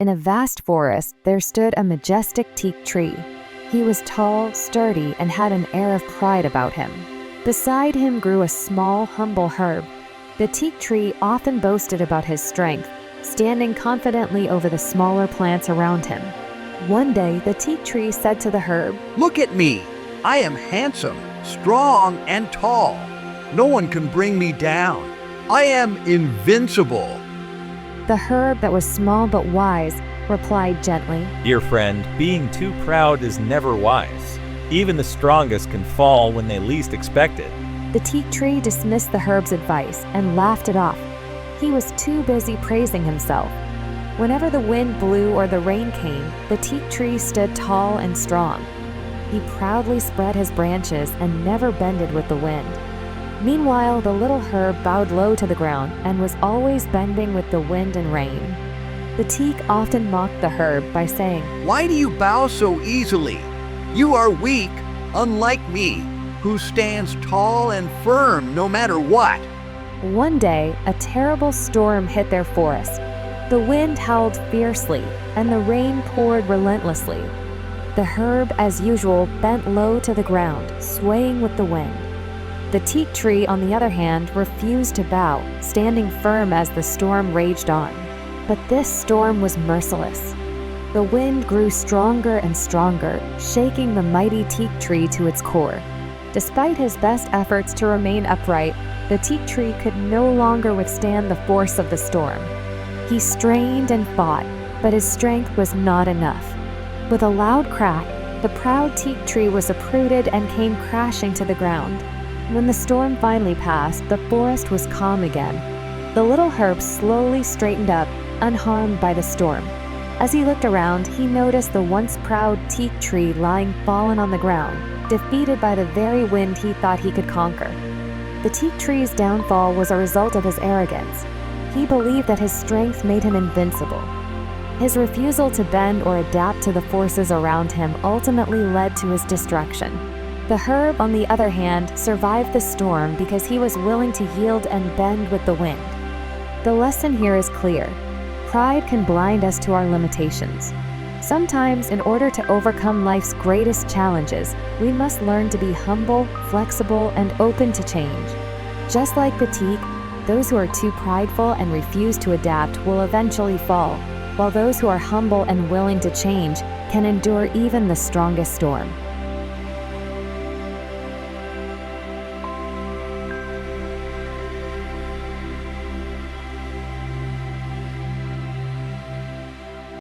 In a vast forest, there stood a majestic teak tree. He was tall, sturdy, and had an air of pride about him. Beside him grew a small, humble herb. The teak tree often boasted about his strength, standing confidently over the smaller plants around him. One day, the teak tree said to the herb, "Look at me! I am handsome, strong, and tall. No one can bring me down. I am invincible." The herb, that was small but wise, replied gently, Dear friend, being too proud is never wise. Even the strongest can fall when they least expect it. The teak tree dismissed the herb's advice and laughed it off. He was too busy praising himself. Whenever the wind blew or the rain came, the teak tree stood tall and strong. He proudly spread his branches and never bended with the wind. Meanwhile, the little herb bowed low to the ground and was always bending with the wind and rain. The teak often mocked the herb by saying, "Why do you bow so easily? You are weak, unlike me, who stands tall and firm no matter what." One day, a terrible storm hit their forest. The wind howled fiercely, and the rain poured relentlessly. The herb, as usual, bent low to the ground, swaying with the wind. The teak tree, on the other hand, refused to bow, standing firm as the storm raged on. But this storm was merciless. The wind grew stronger and stronger, shaking the mighty teak tree to its core. Despite his best efforts to remain upright, the teak tree could no longer withstand the force of the storm. He strained and fought, but his strength was not enough. With a loud crack, the proud teak tree was uprooted and came crashing to the ground. When the storm finally passed, the forest was calm again. The little herb slowly straightened up, unharmed by the storm. As he looked around, he noticed the once proud teak tree lying fallen on the ground, defeated by the very wind he thought he could conquer. The teak tree's downfall was a result of his arrogance. He believed that his strength made him invincible. His refusal to bend or adapt to the forces around him ultimately led to his destruction. The herb, on the other hand, survived the storm because he was willing to yield and bend with the wind. The lesson here is clear. Pride can blind us to our limitations. Sometimes, in order to overcome life's greatest challenges, we must learn to be humble, flexible, and open to change. Just like the teak, those who are too prideful and refuse to adapt will eventually fall, while those who are humble and willing to change can endure even the strongest storm.